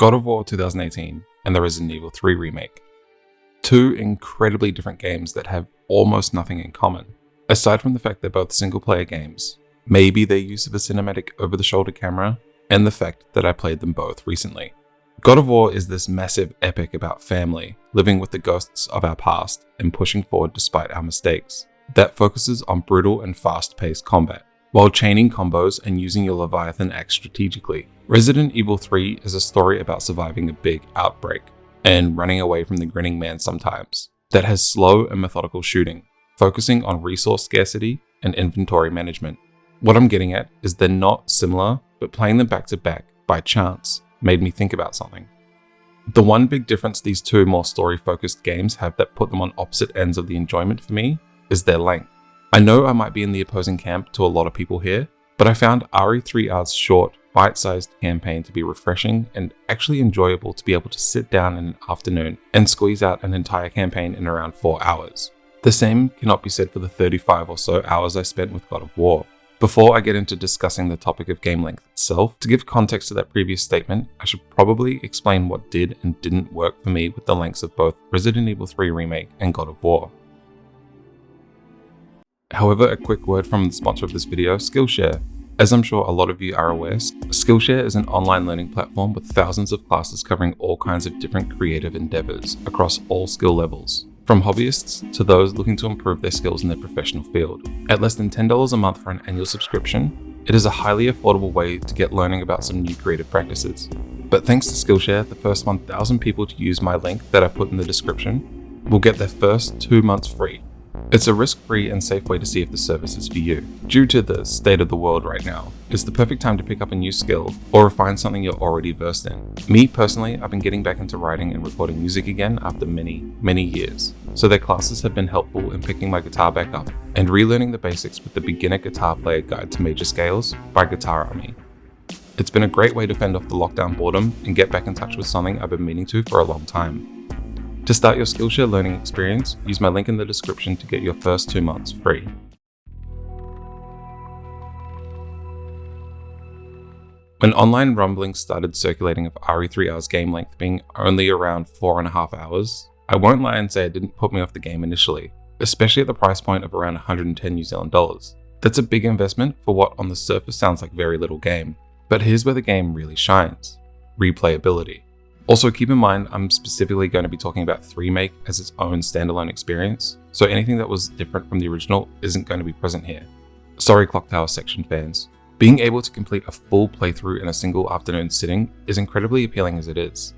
God of War 2018 and the Resident Evil 3 Remake. Two incredibly different games that have almost nothing in common. Aside from the fact they're both single-player games, maybe their use of a cinematic over-the-shoulder camera, and the fact that I played them both recently. God of War is this massive epic about family, living with the ghosts of our past and pushing forward despite our mistakes, that focuses on brutal and fast-paced combat, while chaining combos and using your Leviathan axe strategically. Resident Evil 3 is a story about surviving a big outbreak and running away from the grinning man sometimes, that has slow and methodical shooting, focusing on resource scarcity and inventory management. What I'm getting at is they're not similar, but playing them back to back by chance made me think about something. The one big difference these two more story-focused games have that put them on opposite ends of the enjoyment for me is their length. I know I might be in the opposing camp to a lot of people here, but I found RE3R's short, bite-sized campaign to be refreshing and actually enjoyable to be able to sit down in an afternoon and squeeze out an entire campaign in around 4 hours. The same cannot be said for the 35 or so hours I spent with God of War. Before I get into discussing the topic of game length itself, to give context to that previous statement, I should probably explain what did and didn't work for me with the lengths of both Resident Evil 3 Remake and God of War. However, a quick word from the sponsor of this video, Skillshare. As I'm sure a lot of you are aware, Skillshare is an online learning platform with thousands of classes covering all kinds of different creative endeavors across all skill levels, from hobbyists to those looking to improve their skills in their professional field. At less than $10 a month for an annual subscription, it is a highly affordable way to get learning about some new creative practices. But thanks to Skillshare, the first 1,000 people to use my link that I put in the description will get their first 2 months free. It's a risk-free and safe way to see if the service is for you. Due to the state of the world right now, it's the perfect time to pick up a new skill or refine something you're already versed in. Me personally, I've been getting back into writing and recording music again after many years. So their classes have been helpful in picking my guitar back up and relearning the basics with the Beginner Guitar Player Guide to Major Scales by Guitar Army. It's been a great way to fend off the lockdown boredom and get back in touch with something I've been meaning to for a long time. To start your Skillshare learning experience, use my link in the description to get your first 2 months free. When online rumblings started circulating of RE3R's game length being only around 4.5 hours, I won't lie and say it didn't put me off the game initially, especially at the price point of around 110 New Zealand dollars. That's a big investment for what on the surface sounds like very little game. But here's where the game really shines: replayability. Also, keep in mind, I'm specifically going to be talking about Remake as its own standalone experience, so anything that was different from the original isn't going to be present here. Sorry Clock Tower section fans. Being able to complete a full playthrough in a single afternoon sitting is incredibly appealing as it is,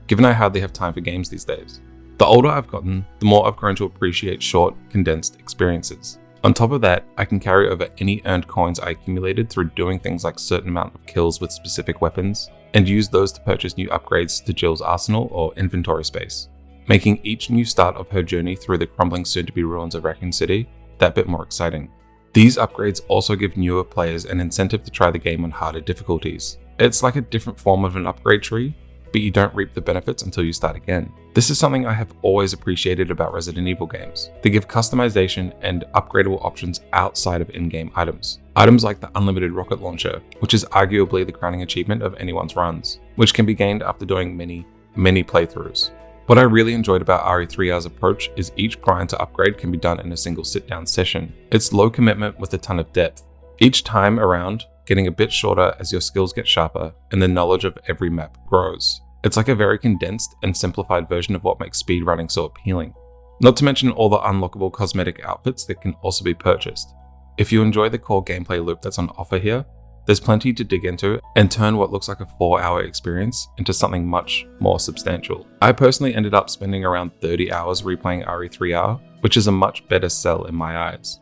given I hardly have time for games these days. The older I've gotten, the more I've grown to appreciate short, condensed experiences. On top of that, I can carry over any earned coins I accumulated through doing things like certain amount of kills with specific weapons, and use those to purchase new upgrades to Jill's arsenal or inventory space, making each new start of her journey through the crumbling soon-to-be ruins of Raccoon City that bit more exciting. These upgrades also give newer players an incentive to try the game on harder difficulties. It's like a different form of an upgrade tree, but you don't reap the benefits until you start again. This is something I have always appreciated about Resident Evil games. They give customization and upgradable options outside of in-game items. Items like the unlimited rocket launcher, which is arguably the crowning achievement of anyone's runs, which can be gained after doing many playthroughs. What I really enjoyed about RE3R's approach is each grind to upgrade can be done in a single sit-down session. It's low commitment with a ton of depth. Each time around, getting a bit shorter as your skills get sharper and the knowledge of every map grows. It's like a very condensed and simplified version of what makes speedrunning so appealing. Not to mention all the unlockable cosmetic outfits that can also be purchased. If you enjoy the core gameplay loop that's on offer here, there's plenty to dig into and turn what looks like a 4-hour experience into something much more substantial. I personally ended up spending around 30 hours replaying RE3R, which is a much better sell in my eyes.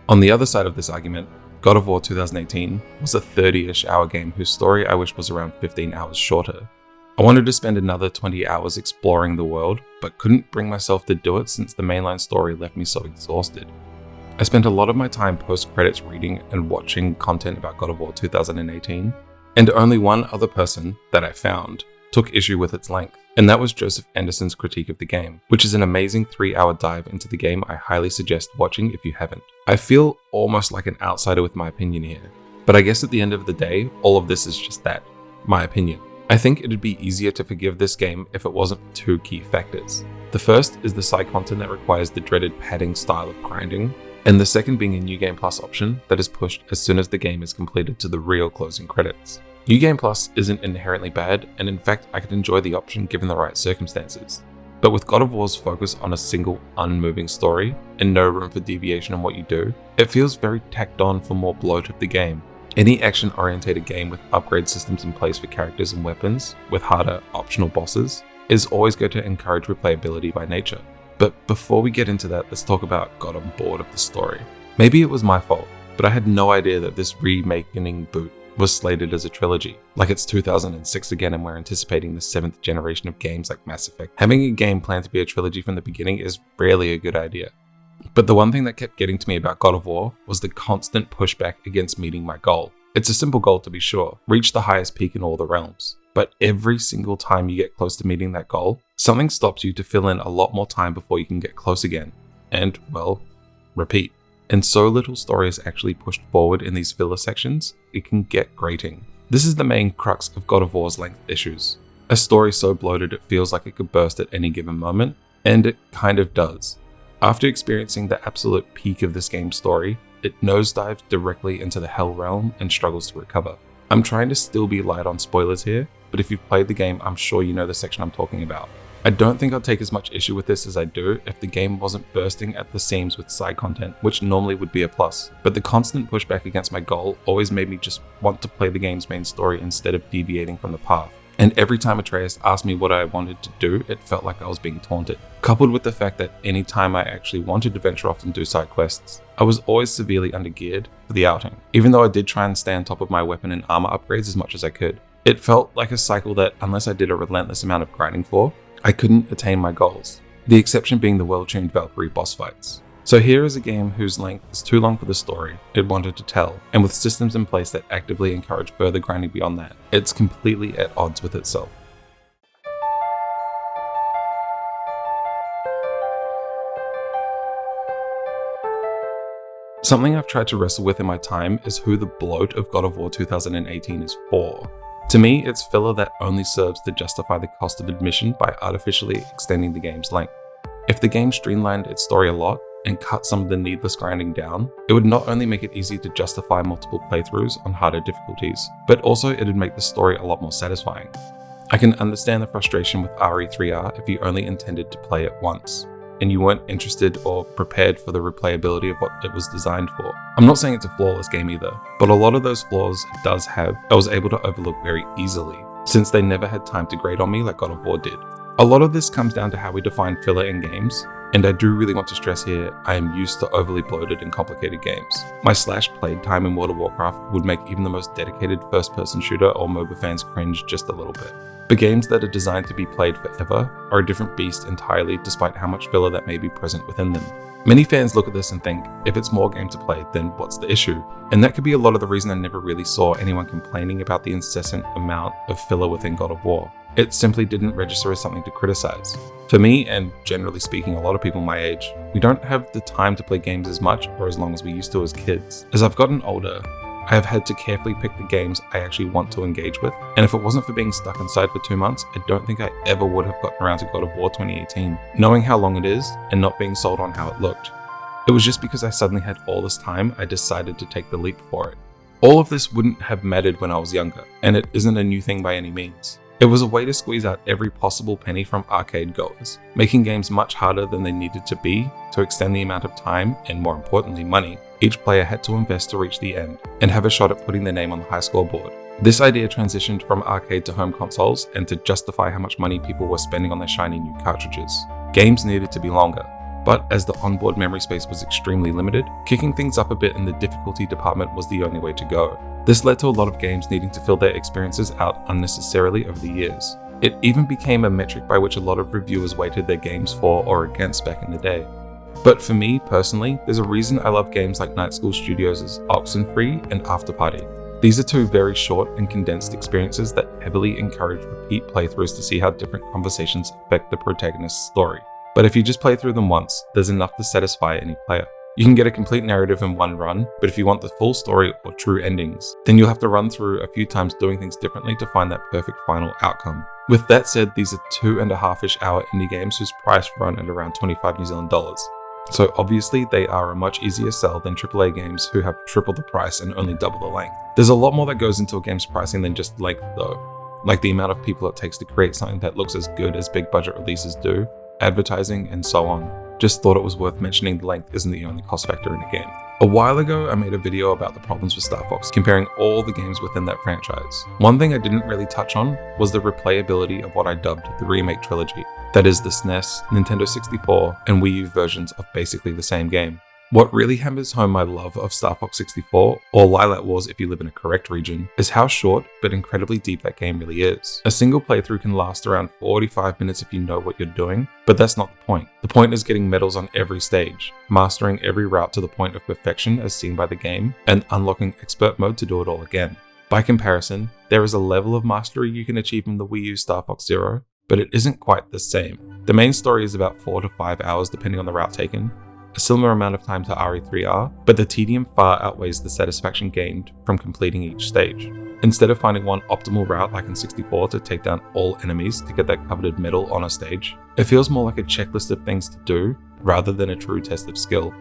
On the other side of this argument, God of War 2018 was a 30-ish hour game whose story I wish was around 15 hours shorter. I wanted to spend another 20 hours exploring the world, but couldn't bring myself to do it since the mainline story left me so exhausted. I spent a lot of my time post-credits reading and watching content about God of War 2018, and only one other person that I found took issue with its length, and that was Joseph Anderson's critique of the game, which is an amazing 3-hour dive into the game I highly suggest watching if you haven't. I feel almost like an outsider with my opinion here, but I guess at the end of the day, all of this is just that, my opinion. I think it'd be easier to forgive this game if it wasn't for 2 key factors. The first is the side content that requires the dreaded padding style of grinding, and the second being a New Game Plus option that is pushed as soon as the game is completed to the real closing credits. New Game Plus isn't inherently bad, and in fact I could enjoy the option given the right circumstances. But with God of War's focus on a single unmoving story, and no room for deviation in what you do, it feels very tacked on for more bloat of the game. Any action-oriented game with upgrade systems in place for characters and weapons, with harder, optional bosses, is always going to encourage replayability by nature. But before we get into that, let's talk about got on board of the story. Maybe it was my fault, but I had no idea that this remaking boot was slated as a trilogy. Like it's 2006 again and we're anticipating the 7th generation of games like Mass Effect. Having a game planned to be a trilogy from the beginning is rarely a good idea. But the one thing that kept getting to me about God of War was the constant pushback against meeting my goal. It's a simple goal to be sure, reach the highest peak in all the realms. But every single time you get close to meeting that goal, something stops you to fill in a lot more time before you can get close again. And, well, repeat. And so little story is actually pushed forward in these filler sections, it can get grating. This is the main crux of God of War's length issues. A story so bloated it feels like it could burst at any given moment, and it kind of does. After experiencing the absolute peak of this game's story, it nosedives directly into the Hell realm and struggles to recover. I'm trying to still be light on spoilers here, but if you've played the game, I'm sure you know the section I'm talking about. I don't think I'd take as much issue with this as I do if the game wasn't bursting at the seams with side content, which normally would be a plus. But the constant pushback against my goal always made me just want to play the game's main story instead of deviating from the path. And every time Atreus asked me what I wanted to do, it felt like I was being taunted. Coupled with the fact that any time I actually wanted to venture off and do side quests, I was always severely undergeared for the outing, even though I did try and stay on top of my weapon and armor upgrades as much as I could. It felt like a cycle that, unless I did a relentless amount of grinding for, I couldn't attain my goals, the exception being the well-tuned Valkyrie boss fights. So here is a game whose length is too long for the story it wanted to tell, and with systems in place that actively encourage further grinding beyond that, it's completely at odds with itself. Something I've tried to wrestle with in my time is who the bloat of God of War 2018 is for. To me, it's filler that only serves to justify the cost of admission by artificially extending the game's length. If the game streamlined its story a lot and cut some of the needless grinding down, it would not only make it easy to justify multiple playthroughs on harder difficulties, but also it would make the story a lot more satisfying. I can understand the frustration with RE3R if you only intended to play it once, and you weren't interested or prepared for the replayability of what it was designed for. I'm not saying it's a flawless game either, but a lot of those flaws it does have, I was able to overlook very easily, since they never had time to grate on me like God of War did. A lot of this comes down to how we define filler in games, and I do really want to stress here, I am used to overly bloated and complicated games. My /played time in World of Warcraft would make even the most dedicated first-person shooter or MOBA fans cringe just a little bit. But games that are designed to be played forever are a different beast entirely, despite how much filler that may be present within them. Many fans look at this and think, if it's more game to play, then what's the issue? And that could be a lot of the reason I never really saw anyone complaining about the incessant amount of filler within God of War. It simply didn't register as something to criticize. For me, and generally speaking a lot of people my age, we don't have the time to play games as much or as long as we used to as kids. As I've gotten older, I have had to carefully pick the games I actually want to engage with, and if it wasn't for being stuck inside for 2 months, I don't think I ever would have gotten around to God of War 2018, knowing how long it is and not being sold on how it looked. It was just because I suddenly had all this time I decided to take the leap for it. All of this wouldn't have mattered when I was younger, and it isn't a new thing by any means. It was a way to squeeze out every possible penny from arcade goers, making games much harder than they needed to be to extend the amount of time, and more importantly money, each player had to invest to reach the end, and have a shot at putting their name on the high score board. This idea transitioned from arcade to home consoles, and to justify how much money people were spending on their shiny new cartridges. Games needed to be longer, but as the onboard memory space was extremely limited, kicking things up a bit in the difficulty department was the only way to go. This led to a lot of games needing to fill their experiences out unnecessarily over the years. It even became a metric by which a lot of reviewers weighted their games for or against back in the day. But for me personally, there's a reason I love games like Night School Studios' Oxenfree and After Party. These are two very short and condensed experiences that heavily encourage repeat playthroughs to see how different conversations affect the protagonist's story. But if you just play through them once, there's enough to satisfy any player. You can get a complete narrative in one run, but if you want the full story or true endings, then you'll have to run through a few times doing things differently to find that perfect final outcome. With that said, these are 2.5-ish hour indie games whose price run at around 25 New Zealand dollars. So obviously they are a much easier sell than AAA games who have triple the price and only double the length. There's a lot more that goes into a game's pricing than just length though, like the amount of people it takes to create something that looks as good as big budget releases do, advertising, and so on. Just thought it was worth mentioning the length isn't the only cost factor in a game. A while ago, I made a video about the problems with Star Fox, comparing all the games within that franchise. One thing I didn't really touch on was the replayability of what I dubbed the Remake trilogy. That is the SNES, Nintendo 64, and Wii U versions of basically the same game. What really hammers home my love of Star Fox 64, or Lilac Wars if you live in a correct region, is how short but incredibly deep that game really is. A single playthrough can last around 45 minutes if you know what you're doing, but that's not the point. The point is getting medals on every stage, mastering every route to the point of perfection as seen by the game, and unlocking expert mode to do it all again. By comparison, there is a level of mastery you can achieve in the Wii U Star Fox Zero, but it isn't quite the same. The main story is about 4 to 5 hours depending on the route taken, a similar amount of time to RE3R, but the tedium far outweighs the satisfaction gained from completing each stage. Instead of finding one optimal route like in 64 to take down all enemies to get that coveted medal on a stage, it feels more like a checklist of things to do rather than a true test of skill.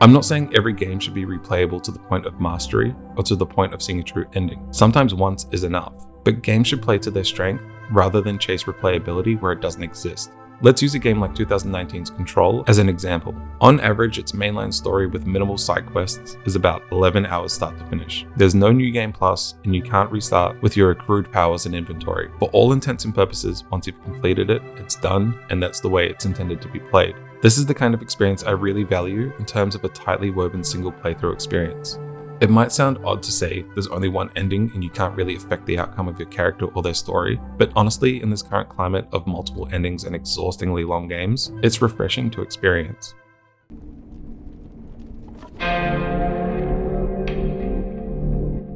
I'm not saying every game should be replayable to the point of mastery or to the point of seeing a true ending. Sometimes once is enough, but games should play to their strength rather than chase replayability where it doesn't exist. Let's use a game like 2019's Control as an example. On average, its mainline story with minimal side quests is about 11 hours start to finish. There's no new game plus, and you can't restart with your accrued powers and inventory. For all intents and purposes, once you've completed it, it's done, and that's the way it's intended to be played. This is the kind of experience I really value in terms of a tightly woven single playthrough experience. It might sound odd to say there's only one ending and you can't really affect the outcome of your character or their story, but honestly, in this current climate of multiple endings and exhaustingly long games, it's refreshing to experience.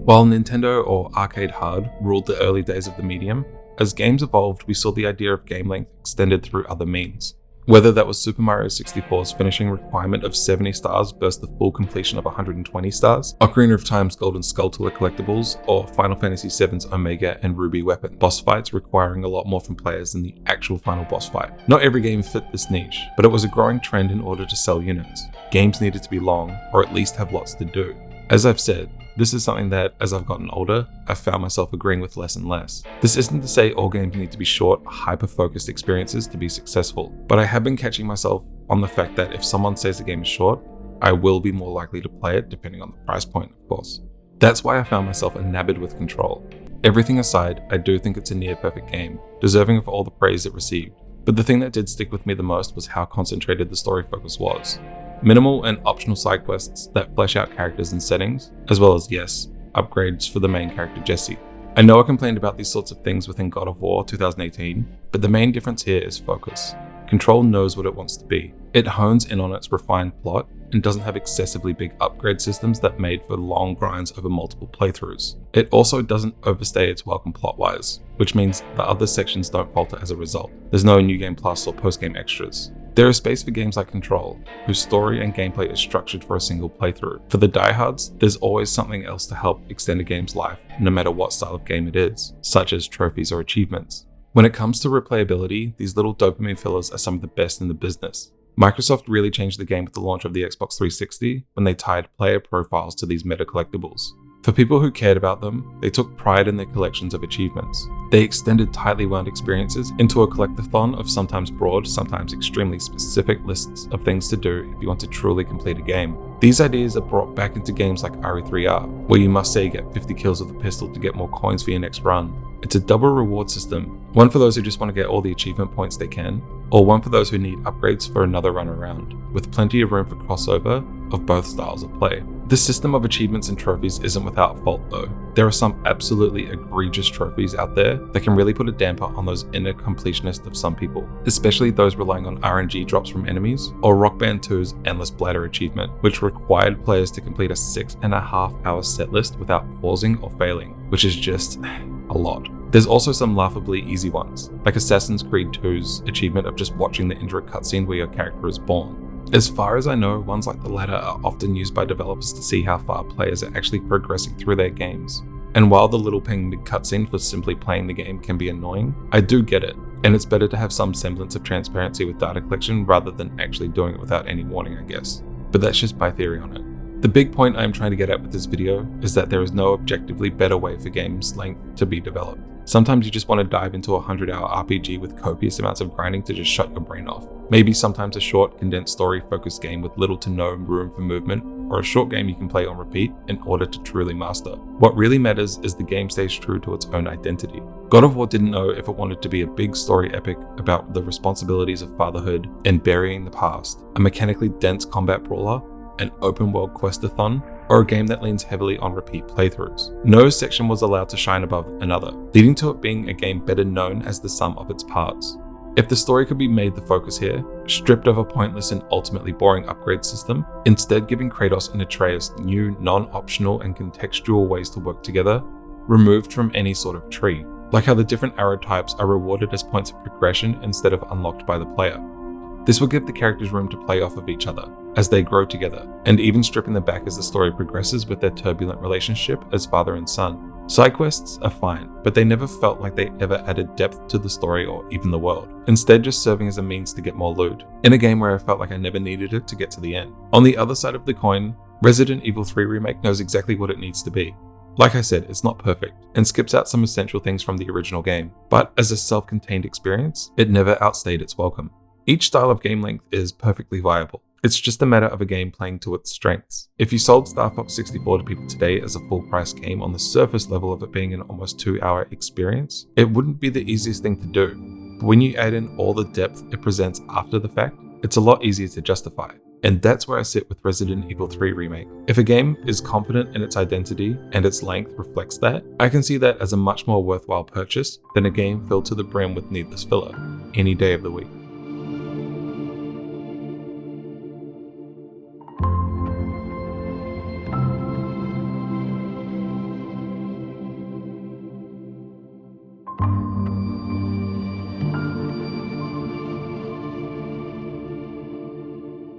While Nintendo or arcade hard ruled the early days of the medium, as games evolved, we saw the idea of game length extended through other means. Whether that was Super Mario 64's finishing requirement of 70 stars versus the full completion of 120 stars, Ocarina of Time's Golden Skulltula collectibles, or Final Fantasy VII's Omega and Ruby weapon boss fights requiring a lot more from players than the actual final boss fight. Not every game fit this niche, but it was a growing trend in order to sell units. Games needed to be long, or at least have lots to do. As I've said, this is something that, as I've gotten older, I've found myself agreeing with less and less. This isn't to say all games need to be short, hyper-focused experiences to be successful, but I have been catching myself on the fact that if someone says the game is short, I will be more likely to play it depending on the price point, of course. That's why I found myself enamored with Control. Everything aside, I do think it's a near-perfect game, deserving of all the praise it received. But the thing that did stick with me the most was how concentrated the story focus was. Minimal and optional side quests that flesh out characters and settings, as well as, yes, upgrades for the main character Jesse. I know I complained about these sorts of things within God of War 2018, but the main difference here is focus. Control knows what it wants to be. It hones in on its refined plot and doesn't have excessively big upgrade systems that made for long grinds over multiple playthroughs. It also doesn't overstay its welcome plot-wise, which means the other sections don't falter as a result. There's no new game plus or post-game extras. There is space for games like Control, whose story and gameplay is structured for a single playthrough. For the diehards, there's always something else to help extend a game's life, no matter what style of game it is, such as trophies or achievements. When it comes to replayability, these little dopamine fillers are some of the best in the business. Microsoft really changed the game with the launch of the Xbox 360 when they tied player profiles to these meta collectibles. For people who cared about them, they took pride in their collections of achievements. They extended tightly wound experiences into a collectathon of sometimes broad, sometimes extremely specific lists of things to do if you want to truly complete a game. These ideas are brought back into games like RE3R, where you must say you get 50 kills with a pistol to get more coins for your next run. It's a double reward system, one for those who just want to get all the achievement points they can, or one for those who need upgrades for another run around, with plenty of room for crossover of both styles of play. The system of achievements and trophies isn't without fault though. There are some absolutely egregious trophies out there that can really put a damper on those inner completionists of some people, especially those relying on RNG drops from enemies, or Rock Band 2's Endless Bladder achievement, which required players to complete a 6.5-hour set list without pausing or failing, which is just a lot. There's also some laughably easy ones, like Assassin's Creed 2's achievement of just watching the intro cutscene where your character is born. As far as I know, ones like the latter are often used by developers to see how far players are actually progressing through their games. And while the little ping mid-cutscene for simply playing the game can be annoying, I do get it, and it's better to have some semblance of transparency with data collection rather than actually doing it without any warning, I guess. But that's just my theory on it. The big point I'm trying to get at with this video is that there is no objectively better way for games length to be developed. Sometimes you just want to dive into a 100-hour RPG with copious amounts of grinding to just shut your brain off. Maybe sometimes a short, condensed story-focused game with little to no room for movement, or a short game you can play on repeat in order to truly master. What really matters is the game stays true to its own identity. God of War didn't know if it wanted to be a big story epic about the responsibilities of fatherhood and burying the past, a mechanically dense combat brawler, an open-world questathon, or a game that leans heavily on repeat playthroughs. No section was allowed to shine above another, leading to it being a game better known as the sum of its parts. If the story could be made the focus here, stripped of a pointless and ultimately boring upgrade system, instead giving Kratos and Atreus new, non-optional and contextual ways to work together, removed from any sort of tree, like how the different arrow types are rewarded as points of progression instead of unlocked by the player. This will give the characters room to play off of each other as they grow together, and even stripping them back as the story progresses with their turbulent relationship as father and son. Side quests are fine, but they never felt like they ever added depth to the story or even the world, instead just serving as a means to get more loot, in a game where I felt like I never needed it to get to the end. On the other side of the coin, Resident Evil 3 Remake knows exactly what it needs to be. Like I said, it's not perfect, and skips out some essential things from the original game, but as a self-contained experience, it never outstayed its welcome. Each style of game length is perfectly viable. It's just a matter of a game playing to its strengths. If you sold Star Fox 64 to people today as a full-price game on the surface level of it being an almost 2-hour experience, it wouldn't be the easiest thing to do. But when you add in all the depth it presents after the fact, it's a lot easier to justify. And that's where I sit with Resident Evil 3 Remake. If a game is confident in its identity and its length reflects that, I can see that as a much more worthwhile purchase than a game filled to the brim with needless filler any day of the week.